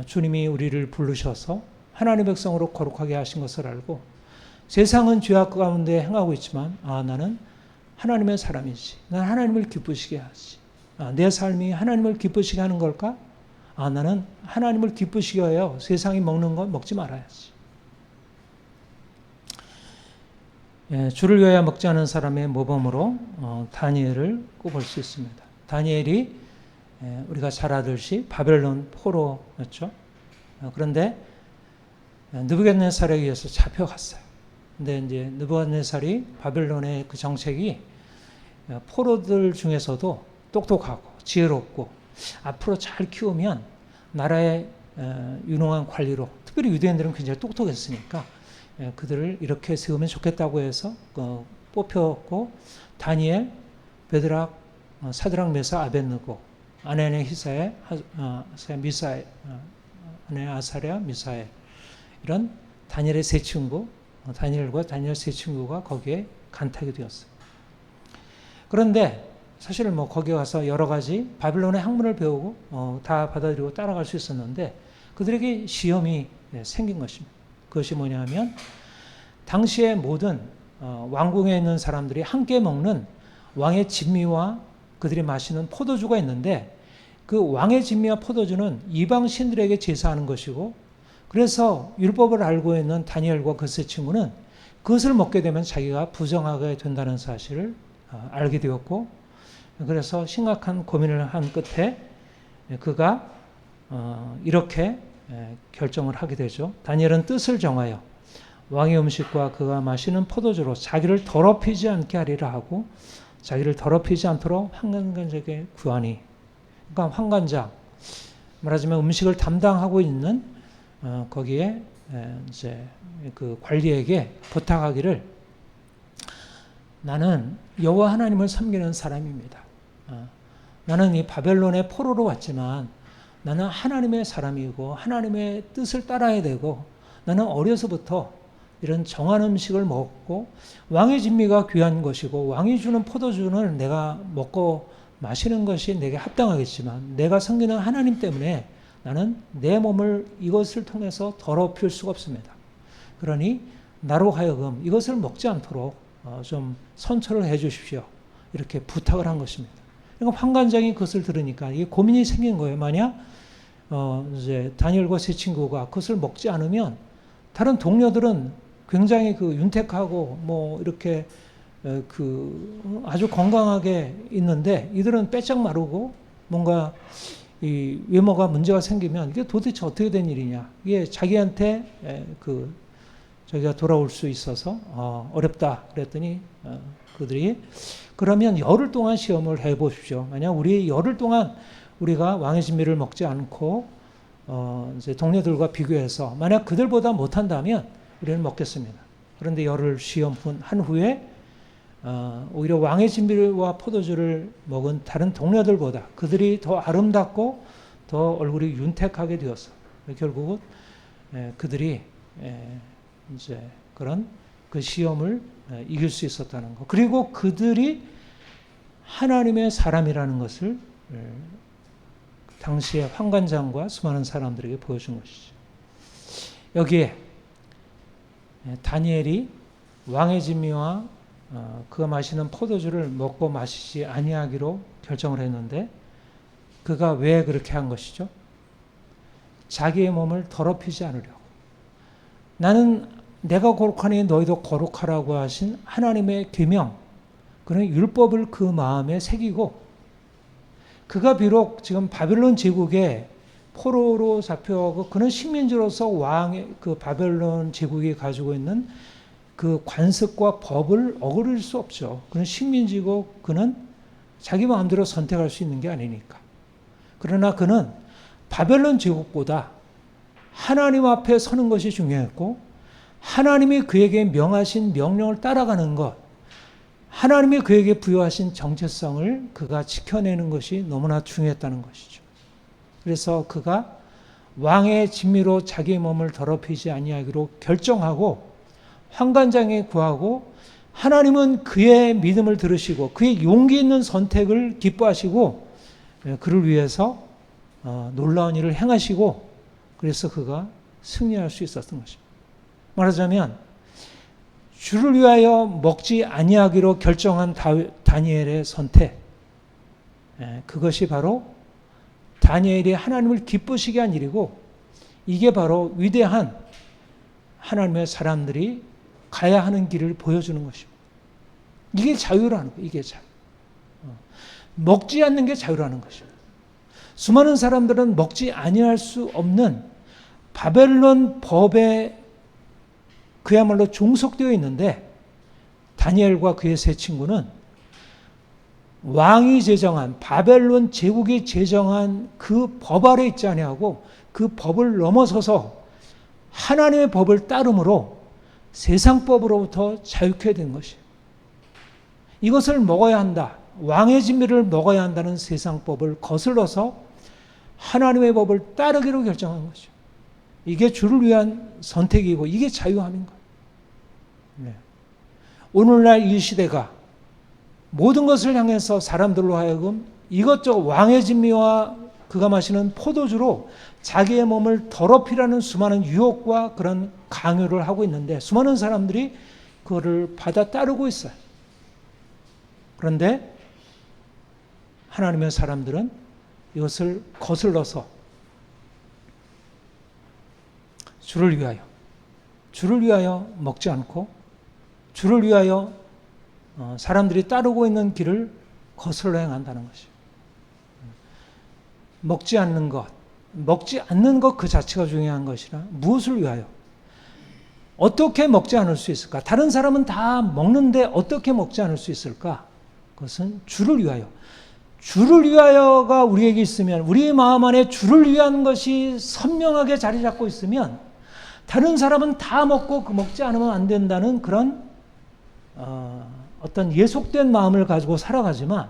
주님이 우리를 부르셔서 하나님의 백성으로 거룩하게 하신 것을 알고 세상은 죄악 가운데 행하고 있지만 나는 하나님의 사람이지. 난 하나님을 기쁘시게 하지. 내 삶이 하나님을 기쁘시게 하는 걸까? 나는 하나님을 기쁘시게 하여 세상이 먹는 건 먹지 말아야지. 주를 위하여 먹지 않은 사람의 모범으로 다니엘을 꼽을 수 있습니다. 다니엘이 우리가 잘 알듯이 바벨론 포로였죠. 그런데 느부갓네살에 의해서 잡혀갔어요. 근데 이제 느부갓네살이 바벨론의 그 정책이 포로들 중에서도 똑똑하고 지혜롭고 앞으로 잘 키우면 나라의 유능한 관리로, 특별히 유대인들은 굉장히 똑똑했으니까 그들을 이렇게 세우면 좋겠다고 해서 뽑혔고, 다니엘, 베드락, 사드락, 메사, 아벳느고, 아네네, 히사엘, 미사엘, 아네, 아사랴, 미사엘, 이런 다니엘의 세 친구, 다니엘과 다니엘 세 친구가 거기에 간탁이 되었어요. 그런데 사실 거기 가서 여러 가지 바빌론의 학문을 배우고 다 받아들이고 따라갈 수 있었는데 그들에게 시험이 생긴 것입니다. 그것이 뭐냐면 당시의 모든 왕궁에 있는 사람들이 함께 먹는 왕의 진미와 그들이 마시는 포도주가 있는데 그 왕의 진미와 포도주는 이방 신들에게 제사하는 것이고, 그래서 율법을 알고 있는 다니엘과 그 세 친구는 그것을 먹게 되면 자기가 부정하게 된다는 사실을 알게 되었고, 그래서 심각한 고민을 한 끝에 그가 이렇게 결정을 하게 되죠. 다니엘은 뜻을 정하여 왕의 음식과 그가 마시는 포도주로 자기를 더럽히지 않게 하리라 하고, 자기를 더럽히지 않도록 환관장에게 구하니, 그러니까 환관장, 말하자면 음식을 담당하고 있는 거기에 이제 그 관리에게 부탁하기를, 나는 여호와 하나님을 섬기는 사람입니다. 나는 이 바벨론의 포로로 왔지만 나는 하나님의 사람이고 하나님의 뜻을 따라야 되고, 나는 어려서부터 이런 정한 음식을 먹고 왕의 진미가 귀한 것이고 왕이 주는 포도주는 내가 먹고 마시는 것이 내게 합당하겠지만, 내가 섬기는 하나님 때문에 나는 내 몸을 이것을 통해서 더럽힐 수가 없습니다. 그러니 나로 하여금 이것을 먹지 않도록 좀 선처를 해 주십시오. 이렇게 부탁을 한 것입니다. 그러니까 환관장이 그것을 들으니까 이게 고민이 생긴 거예요. 만약 이제 다니엘과 세 친구가 그것을 먹지 않으면 다른 동료들은 굉장히 그 윤택하고 뭐 이렇게 그 아주 건강하게 있는데, 이들은 빼짝 마르고 뭔가 이 외모가 문제가 생기면 이게 도대체 어떻게 된 일이냐, 이게 자기한테 그 저기가 돌아올 수 있어서 어렵다 그랬더니 그들이, 그러면 열흘 동안 시험을 해 보십시오. 만약 우리 열흘 동안 우리가 왕의 진미를 먹지 않고 이제 동료들과 비교해서 만약 그들보다 못한다면 우리는 먹겠습니다. 그런데 열흘 시험 한 후에 오히려 왕의 진미와 포도주를 먹은 다른 동료들보다 그들이 더 아름답고 더 얼굴이 윤택하게 되었어. 결국은 그들이 이제 그런 그 시험을 이길 수 있었다는 것. 그리고 그들이 하나님의 사람이라는 것을 당시의 환관장과 수많은 사람들에게 보여준 것이죠. 여기에 다니엘이 왕의 진미와 그가 마시는 포도주를 먹고 마시지 아니하기로 결정을 했는데, 그가 왜 그렇게 한 것이죠? 자기의 몸을 더럽히지 않으려고. 나는 내가 거룩하니 너희도 거룩하라고 하신 하나님의 계명, 그런 율법을 그 마음에 새기고, 그가 비록 지금 바벨론 제국의 포로로 잡혀가고 그는 식민지로서 왕의 그 바벨론 제국이 가지고 있는 그 관습과 법을 어길 수 없죠. 그는 식민지고 그는 자기 마음대로 선택할 수 있는 게 아니니까. 그러나 그는 바벨론 제국보다 하나님 앞에 서는 것이 중요했고, 하나님이 그에게 명하신 명령을 따라가는 것, 하나님이 그에게 부여하신 정체성을 그가 지켜내는 것이 너무나 중요했다는 것이죠. 그래서 그가 왕의 진미로 자기의 몸을 더럽히지 아니하기로 결정하고 환관장에 구하고, 하나님은 그의 믿음을 들으시고 그의 용기 있는 선택을 기뻐하시고 그를 위해서 놀라운 일을 행하시고, 그래서 그가 승리할 수 있었던 것입니다. 말하자면 주를 위하여 먹지 아니하기로 결정한 다니엘의 선택, 그것이 바로 다니엘이 하나님을 기쁘시게 한 일이고, 이게 바로 위대한 하나님의 사람들이 가야 하는 길을 보여주는 것입니다. 이게 자유라는 거예요. 이게 자유. 먹지 않는 게 자유라는 것입니다. 수많은 사람들은 먹지 아니할 수 없는 바벨론 법에 그야말로 종속되어 있는데, 다니엘과 그의 세 친구는 왕이 제정한, 바벨론 제국이 제정한 그 법 아래 있지 아니하고 그 법을 넘어서서 하나님의 법을 따름으로 세상법으로부터 자유케 된 것이에요. 이것을 먹어야 한다, 왕의 진미를 먹어야 한다는 세상법을 거슬러서 하나님의 법을 따르기로 결정한 것이죠. 이게 주를 위한 선택이고 이게 자유함인 거예요. 네. 오늘날 이 시대가 모든 것을 향해서 사람들로 하여금 이것저것 왕의 진미와 그가 마시는 포도주로 자기의 몸을 더럽히라는 수많은 유혹과 그런 강요를 하고 있는데, 수많은 사람들이 그거를 받아 따르고 있어요. 그런데 하나님의 사람들은 이것을 거슬러서 주를 위하여 먹지 않고 주를 위하여 사람들이 따르고 있는 길을 거슬러 행한다는 것이에요. 먹지 않는 것 그 자체가 중요한 것이라 무엇을 위하여? 어떻게 먹지 않을 수 있을까? 다른 사람은 다 먹는데 어떻게 먹지 않을 수 있을까? 그것은 주를 위하여. 주를 위하여가 우리에게 있으면, 우리의 마음 안에 주를 위한 것이 선명하게 자리 잡고 있으면 다른 사람은 다 먹고 먹지 않으면 안 된다는 그런 어떤 예속된 마음을 가지고 살아가지만,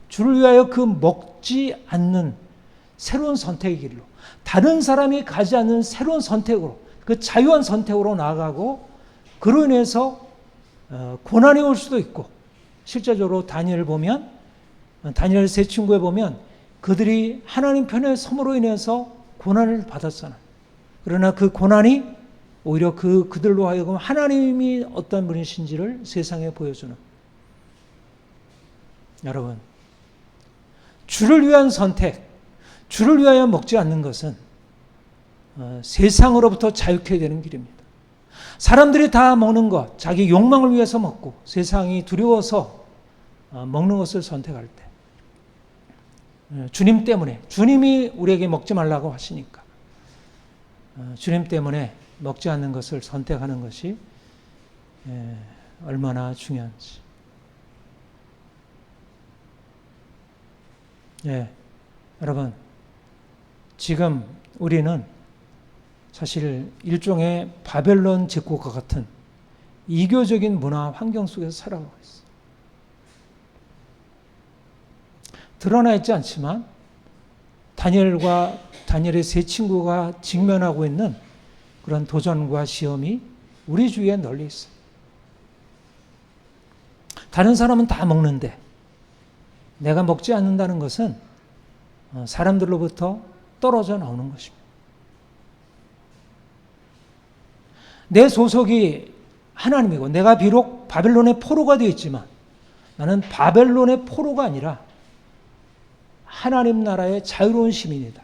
주를 위하여 그 먹지 않는 새로운 선택의 길로, 다른 사람이 가지 않는 새로운 선택으로, 그 자유한 선택으로 나아가고, 그로 인해서 고난이 올 수도 있고, 실제적으로 다니엘을 보면, 다니엘 세 친구에 보면 그들이 하나님 편의 섬으로 인해서 고난을 받았잖아요. 그러나 그 고난이 오히려 그들로 하여금 하나님이 어떤 분이신지를 세상에 보여주는, 여러분, 주를 위한 선택, 주를 위하여 먹지 않는 것은 세상으로부터 자유케 되는 길입니다. 사람들이 다 먹는 것, 자기 욕망을 위해서 먹고 세상이 두려워서 먹는 것을 선택할 때, 주님 때문에, 주님이 우리에게 먹지 말라고 하시니까 주님 때문에 먹지 않는 것을 선택하는 것이 얼마나 중요한지. 여러분, 지금 우리는 사실 일종의 바벨론 제국과 같은 이교적인 문화 환경 속에서 살아가고 있어요. 드러나 있지 않지만 다니엘의 세 친구가 직면하고 있는 그런 도전과 시험이 우리 주위에 널리 있어요. 다른 사람은 다 먹는데 내가 먹지 않는다는 것은 사람들로부터 떨어져 나오는 것입니다. 내 소속이 하나님이고, 내가 비록 바벨론의 포로가 되어 있지만 나는 바벨론의 포로가 아니라 하나님 나라의 자유로운 시민이다.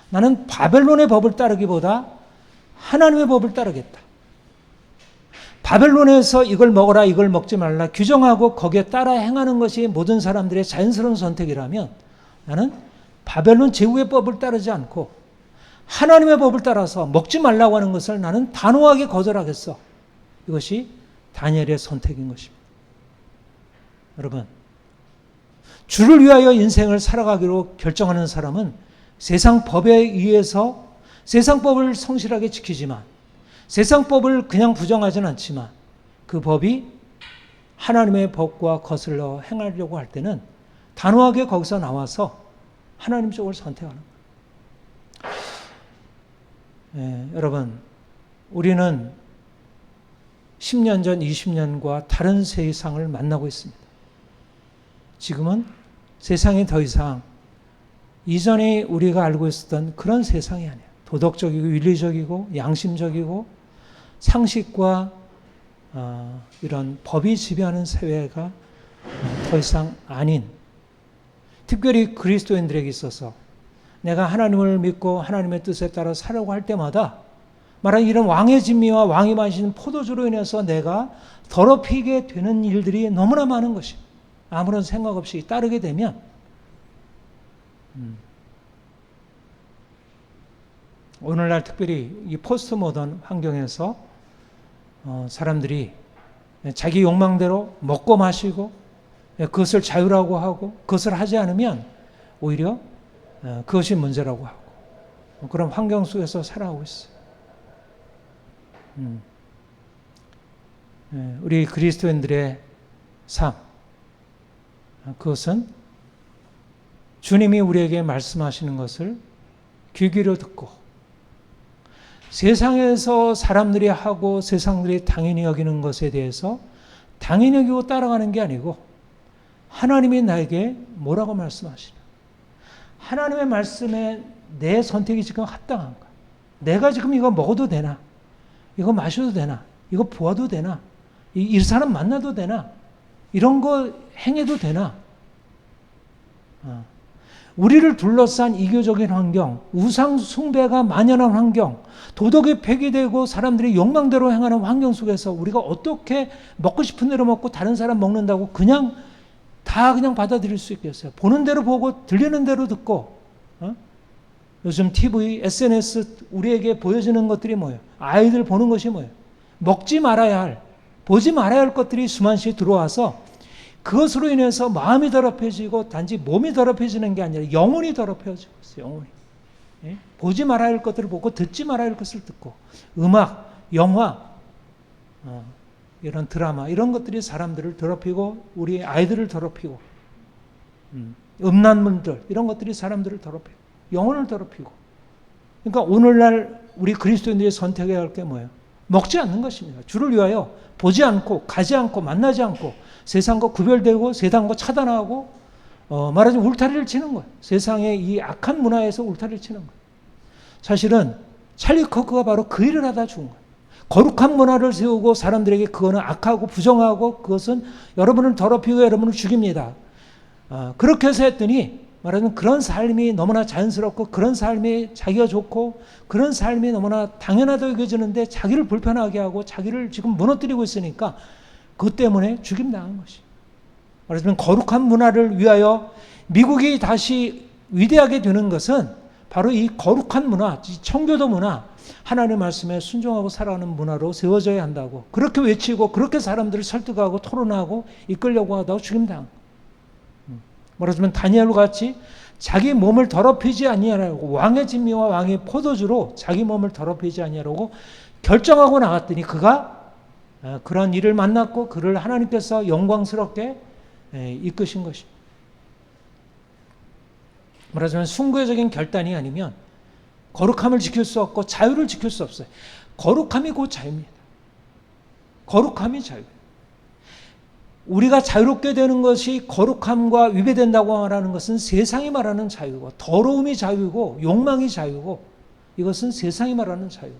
나는 바벨론의 법을 따르기보다 하나님의 법을 따르겠다. 바벨론에서 이걸 먹어라, 이걸 먹지 말라 규정하고 거기에 따라 행하는 것이 모든 사람들의 자연스러운 선택이라면, 나는 바벨론 제국의 법을 따르지 않고 하나님의 법을 따라서 먹지 말라고 하는 것을 나는 단호하게 거절하겠어. 이것이 다니엘의 선택인 것입니다. 여러분, 주를 위하여 인생을 살아가기로 결정하는 사람은 세상 법에 의해서 세상 법을 성실하게 지키지만, 세상 법을 그냥 부정하지는 않지만, 그 법이 하나님의 법과 거슬러 행하려고 할 때는 단호하게 거기서 나와서 하나님 쪽을 선택하는 거예요. 여러분, 우리는 10년 전, 20년과 다른 세상을 만나고 있습니다. 지금은 세상이 더 이상 이전에 우리가 알고 있었던 그런 세상이 아니에요. 도덕적이고 윤리적이고 양심적이고 상식과 이런 법이 지배하는 사회가 더 이상 아닌, 특별히 그리스도인들에게 있어서 내가 하나님을 믿고 하나님의 뜻에 따라 살려고 할 때마다 말하는 이런 왕의 진미와 왕이 마시는 포도주로 인해서 내가 더럽히게 되는 일들이 너무나 많은 것입니다. 아무런 생각 없이 따르게 되면 오늘날 특별히 이 포스트 모던 환경에서 사람들이 자기 욕망대로 먹고 마시고 그것을 자유라고 하고, 그것을 하지 않으면 오히려 그것이 문제라고 하고, 그런 환경 속에서 살아가고 있어요. 우리 그리스도인들의 삶, 그것은 주님이 우리에게 말씀하시는 것을 귀 기울여 듣고, 세상에서 사람들이 하고 세상들이 당연히 여기는 것에 대해서 당연히 여기고 따라가는 게 아니고, 하나님이 나에게 뭐라고 말씀하시나, 하나님의 말씀에 내 선택이 지금 합당한가, 내가 지금 이거 먹어도 되나, 이거 마셔도 되나, 이거 보아도 되나, 이 사람 만나도 되나, 이런 거 행해도 되나. 우리를 둘러싼 이교적인 환경, 우상 숭배가 만연한 환경, 도덕이 폐기되고 사람들이 욕망대로 행하는 환경 속에서 우리가 어떻게 먹고 싶은 대로 먹고 다른 사람 먹는다고 그냥 다 그냥 받아들일 수 있겠어요? 보는 대로 보고 들리는 대로 듣고, 요즘 TV, SNS 우리에게 보여지는 것들이 뭐예요? 아이들 보는 것이 뭐예요? 먹지 말아야 할, 보지 말아야 할 것들이 수만씩 들어와서 그것으로 인해서 마음이 더럽혀지고 단지 몸이 더럽혀지는 게 아니라 영혼이 더럽혀지고 있어요. 영혼이. 예? 보지 말아야 할 것들을 보고 듣지 말아야 할 것을 듣고 음악, 영화, 이런 드라마 이런 것들이 사람들을 더럽히고 우리 아이들을 더럽히고 음란물들 이런 것들이 사람들을 더럽히고 영혼을 더럽히고 그러니까 오늘날 우리 그리스도인들이 선택해야 할 게 뭐예요? 먹지 않는 것입니다. 주를 위하여 보지 않고 가지 않고 만나지 않고 세상과 구별되고 세상과 차단하고 말하자면 울타리를 치는 거예요. 세상의 이 악한 문화에서 울타리를 치는 거예요. 사실은 찰리 커크가 바로 그 일을 하다 죽은 거예요. 거룩한 문화를 세우고 사람들에게 그거는 악하고 부정하고 그것은 여러분을 더럽히고 여러분을 죽입니다. 그렇게 해서 했더니 말하자면 그런 삶이 너무나 자연스럽고 그런 삶이 자기가 좋고 그런 삶이 너무나 당연하다고 여겨지는데 자기를 불편하게 하고 자기를 지금 무너뜨리고 있으니까 그것 때문에 죽임당한 것이. 말하자면 거룩한 문화를 위하여 미국이 다시 위대하게 되는 것은 바로 이 거룩한 문화, 이 청교도 문화, 하나님의 말씀에 순종하고 살아가는 문화로 세워져야 한다고 그렇게 외치고 그렇게 사람들을 설득하고 토론하고 이끌려고 하다가 죽임당한 거예요. 말하자면 다니엘과 같이 자기 몸을 더럽히지 아니하라고 왕의 진미와 왕의 포도주로 자기 몸을 더럽히지 아니하라고 결정하고 나갔더니 그가 그런 일을 만났고 그를 하나님께서 영광스럽게 이끄신 것입니다. 말하자면 숭고적인 결단이 아니면 거룩함을 지킬 수 없고 자유를 지킬 수 없어요. 거룩함이 곧 자유입니다. 거룩함이 자유예요. 우리가 자유롭게 되는 것이 거룩함과 위배된다고 말하는 것은 세상이 말하는 자유고 더러움이 자유고 욕망이 자유고 이것은 세상이 말하는 자유.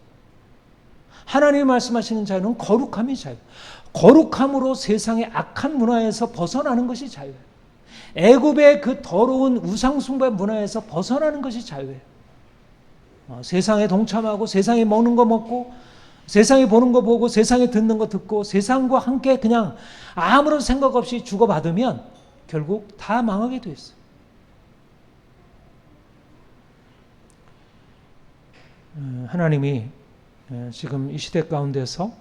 하나님이 말씀하시는 자유는 거룩함이 자유. 거룩함으로 세상의 악한 문화에서 벗어나는 것이 자유예요. 애굽의 그 더러운 우상숭배 문화에서 벗어나는 것이 자유예요. 세상에 동참하고 세상에 먹는 거 먹고 세상에 보는 거 보고 세상에 듣는 거 듣고 세상과 함께 그냥 아무런 생각 없이 주고받으면 결국 다 망하게 돼 있어요. 하나님이 지금 이 시대 가운데서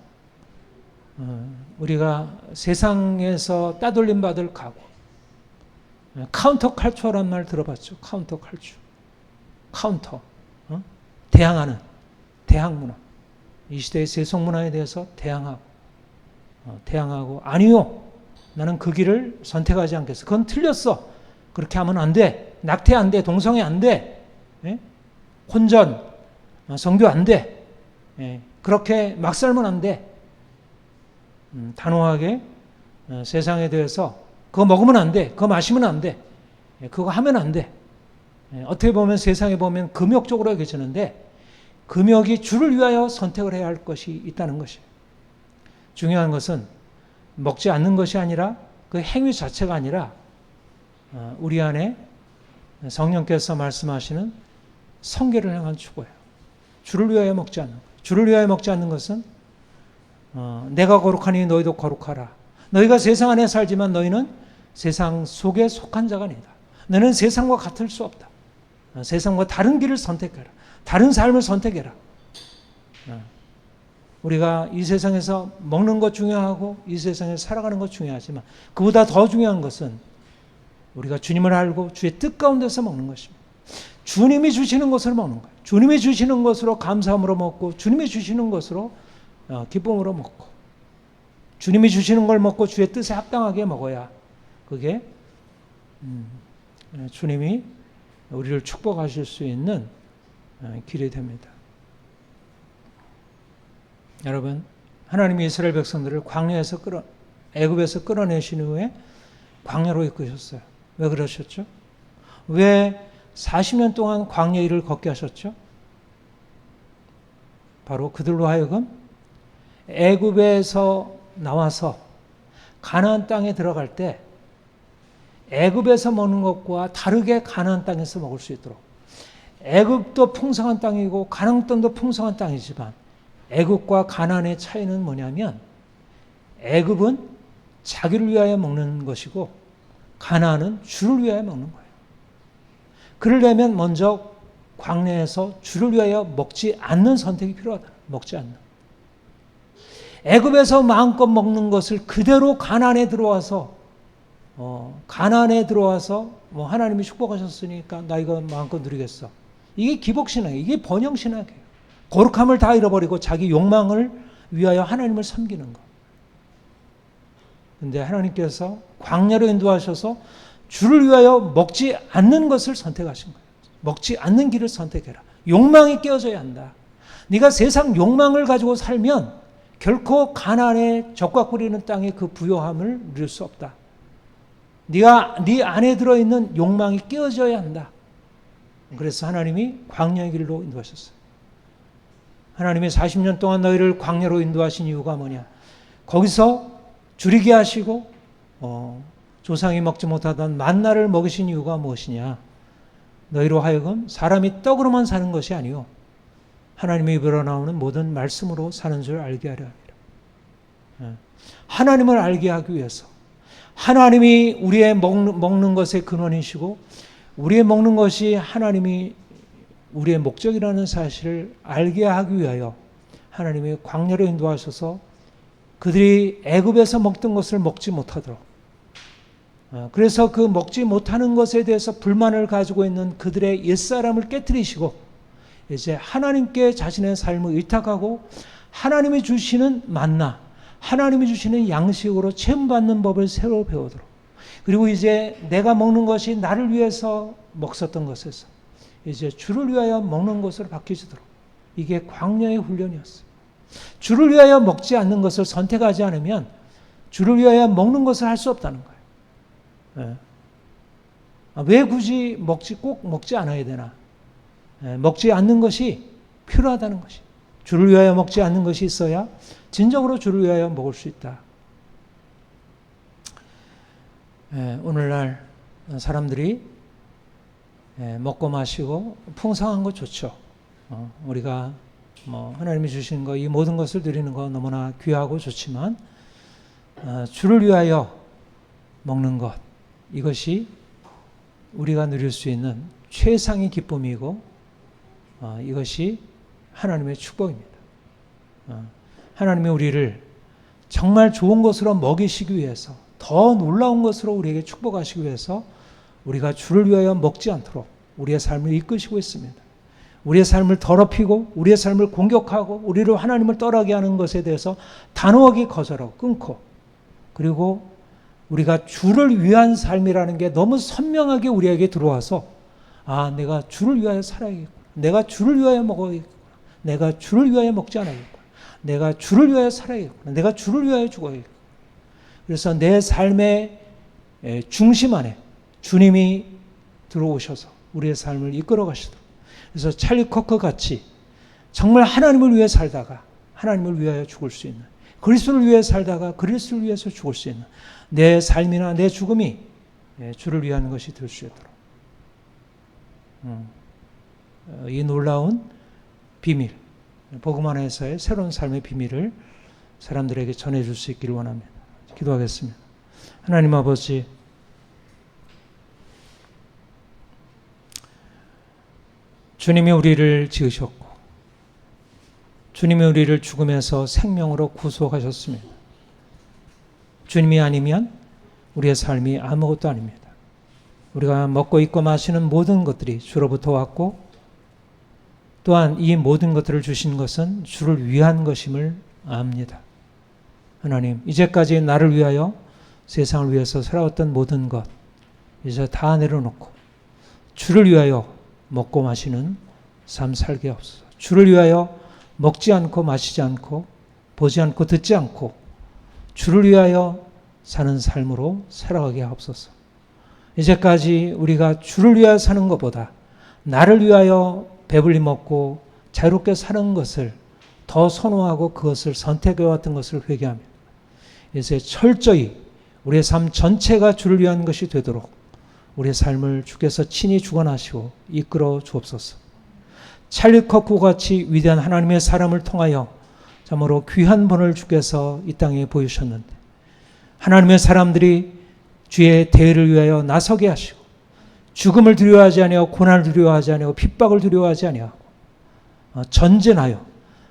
우리가 세상에서 따돌림 받을 각오, 카운터 칼처라는 말 들어봤죠? 카운터 칼처. 카운터. 대항하는 대항 문화. 이 시대의 세속 문화에 대해서 대항하고 아니요. 나는 그 길을 선택하지 않겠어. 그건 틀렸어. 그렇게 하면 안 돼. 낙태 안 돼. 동성애 안 돼. 혼전, 성교 안 돼. 그렇게 막 살면 안 돼. 단호하게 세상에 대해서 그거 먹으면 안 돼. 그거 마시면 안 돼. 그거 하면 안 돼. 어떻게 보면 세상에 보면 금욕적으로 여겨지는데 금욕이 주를 위하여 선택을 해야 할 것이 있다는 것이에요. 중요한 것은 먹지 않는 것이 아니라 그 행위 자체가 아니라 우리 안에 성령께서 말씀하시는 성결을 향한 추구예요. 주를 위하여 먹지 않는 것. 주를 위하여 먹지 않는 것은 내가 거룩하니 너희도 거룩하라. 너희가 세상 안에 살지만 너희는 세상 속에 속한 자가 아니다. 너는 세상과 같을 수 없다. 세상과 다른 길을 선택해라. 다른 삶을 선택해라. 우리가 이 세상에서 먹는 것 중요하고 이 세상에서 살아가는 것 중요하지만 그보다 더 중요한 것은 우리가 주님을 알고 주의 뜻 가운데서 먹는 것입니다. 주님이 주시는 것을 먹는 거예요. 주님이 주시는 것으로 감사함으로 먹고 주님이 주시는 것으로 기쁨으로 먹고 주님이 주시는 걸 먹고 주의 뜻에 합당하게 먹어야 그게 주님이 우리를 축복하실 수 있는 길이 됩니다. 여러분, 하나님이 이스라엘 백성들을 광야에서 애굽에서 끌어내신 후에 광야로 이끄셨어요. 왜 그러셨죠? 왜 40년 동안 광야 일을 걷게 하셨죠? 바로 그들로 하여금 애굽에서 나와서 가나안 땅에 들어갈 때 애굽에서 먹는 것과 다르게 가나안 땅에서 먹을 수 있도록. 애굽도 풍성한 땅이고 가나안 땅도 풍성한 땅이지만 애굽과 가나안의 차이는 뭐냐면 애굽은 자기를 위하여 먹는 것이고 가나안은 주를 위하여 먹는 거예요. 그러려면 먼저 광야에서 주를 위하여 먹지 않는 선택이 필요하다. 먹지 않는. 애굽에서 마음껏 먹는 것을 그대로 가나안에 들어와서 뭐 하나님이 축복하셨으니까 나 이거 마음껏 누리겠어. 이게 기복신앙이에요. 이게 번영신앙이에요. 거룩함을 다 잃어버리고 자기 욕망을 위하여 하나님을 섬기는 것. 그런데 하나님께서 광야로 인도하셔서 주를 위하여 먹지 않는 것을 선택하신 거예요. 먹지 않는 길을 선택해라. 욕망이 깨어져야 한다. 네가 세상 욕망을 가지고 살면 결코 가나안의 적과 꿀리는 땅의 그 부요함을 누릴 수 없다. 네가 네 안에 들어있는 욕망이 깨어져야 한다. 그래서 하나님이 광야의 길로 인도하셨어요. 하나님이 40년 동안 너희를 광야로 인도하신 이유가 뭐냐? 거기서 줄이게 하시고 조상이 먹지 못하던 만나를 먹이신 이유가 무엇이냐? 너희로 하여금 사람이 떡으로만 사는 것이 아니요 하나님의 입으로 나오는 모든 말씀으로 사는 줄 알게 하려 함이라. 하나님을 알게 하기 위해서 하나님이 우리의 먹는 것의 근원이시고 우리의 먹는 것이 하나님이 우리의 목적이라는 사실을 알게 하기 위하여 하나님이 광야로 인도하셔서 그들이 애굽에서 먹던 것을 먹지 못하도록, 그래서 그 먹지 못하는 것에 대해서 불만을 가지고 있는 그들의 옛사람을 깨뜨리시고 이제 하나님께 자신의 삶을 의탁하고 하나님이 주시는 만나, 하나님이 주시는 양식으로 체험받는 법을 새로 배우도록, 그리고 이제 내가 먹는 것이 나를 위해서 먹었던 것에서 이제 주를 위하여 먹는 것으로 바뀌도록, 이게 광야의 훈련이었어요. 주를 위하여 먹지 않는 것을 선택하지 않으면 주를 위하여 먹는 것을 할 수 없다는 거예요. 왜 굳이 꼭 먹지 않아야 되나? 먹지 않는 것이 필요하다는 것이. 주를 위하여 먹지 않는 것이 있어야 진정으로 주를 위하여 먹을 수 있다. 오늘날 사람들이 먹고 마시고 풍성한 거 좋죠. 우리가 하나님이 주신 거, 이 모든 것을 드리는 거 너무나 귀하고 좋지만 주를 위하여 먹는 것, 이것이 우리가 누릴 수 있는 최상의 기쁨이고 이것이 하나님의 축복입니다. 하나님이 우리를 정말 좋은 것으로 먹이시기 위해서, 더 놀라운 것으로 우리에게 축복하시기 위해서 우리가 주를 위하여 먹지 않도록 우리의 삶을 이끄시고 있습니다. 우리의 삶을 더럽히고 우리의 삶을 공격하고 우리를 하나님을 떠나게 하는 것에 대해서 단호하게 거절하고 끊고, 그리고 우리가 주를 위한 삶이라는 게 너무 선명하게 우리에게 들어와서 내가 주를 위하여 살아야겠구나, 내가 주를 위하여 먹어야겠구나, 내가 주를 위하여 먹지 않아야겠구나, 내가 주를 위하여 살아야겠구나, 내가 주를 위하여 죽어야겠구나. 그래서 내 삶의 중심 안에 주님이 들어오셔서 우리의 삶을 이끌어 가시도록, 그래서 찰리 코커 같이 정말 하나님을 위해 살다가 하나님을 위하여 죽을 수 있는, 그리스도를 위해 살다가 그리스도를 위해서 죽을 수 있는 내 삶이나 내 죽음이 주를 위한 것이 될 수 있도록, 이 놀라운 비밀, 복음 안에서의 새로운 삶의 비밀을 사람들에게 전해줄 수 있기를 원합니다. 기도하겠습니다. 하나님 아버지, 주님이 우리를 지으셨고 주님이 우리를 죽음에서 생명으로 구속하셨습니다. 주님이 아니면 우리의 삶이 아무것도 아닙니다. 우리가 먹고 입고 마시는 모든 것들이 주로부터 왔고 또한 이 모든 것들을 주신 것은 주를 위한 것임을 압니다. 하나님, 이제까지 나를 위하여 세상을 위해서 살아왔던 모든 것 이제 다 내려놓고 주를 위하여 먹고 마시는 삶 살게 하옵소서. 주를 위하여 먹지 않고 마시지 않고 보지 않고 듣지 않고 주를 위하여 사는 삶으로 살아가게 하옵소서. 이제까지 우리가 주를 위하여 사는 것보다 나를 위하여 배불리 먹고 자유롭게 사는 것을 더 선호하고 그것을 선택해왔던 것을 회개합니다. 이제 철저히 우리의 삶 전체가 주를 위한 것이 되도록 우리의 삶을 주께서 친히 주관하시고 이끌어 주옵소서. 찰리 커크 같이 위대한 하나님의 사람을 통하여 참으로 귀한 본을 주께서 이 땅에 보이셨는데 하나님의 사람들이 주의 대의를 위하여 나서게 하시고 죽음을 두려워하지 아니하고 고난을 두려워하지 아니하고 핍박을 두려워하지 아니하고 전진하여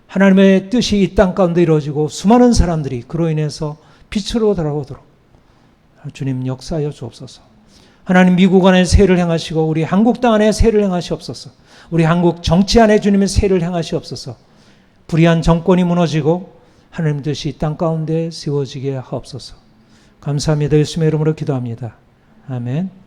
하나님의 뜻이 이 땅 가운데 이루어지고 수많은 사람들이 그로 인해서 빛으로 돌아오도록 주님 역사하여 주옵소서. 하나님 미국 안에 세를 행하시고 우리 한국 땅 안에 세를 행하시옵소서. 우리 한국 정치 안에 주님의 세를 행하시옵소서. 불의한 정권이 무너지고 하나님 뜻이 이 땅 가운데 세워지게 하옵소서. 감사합니다. 예수님의 이름으로 기도합니다. 아멘.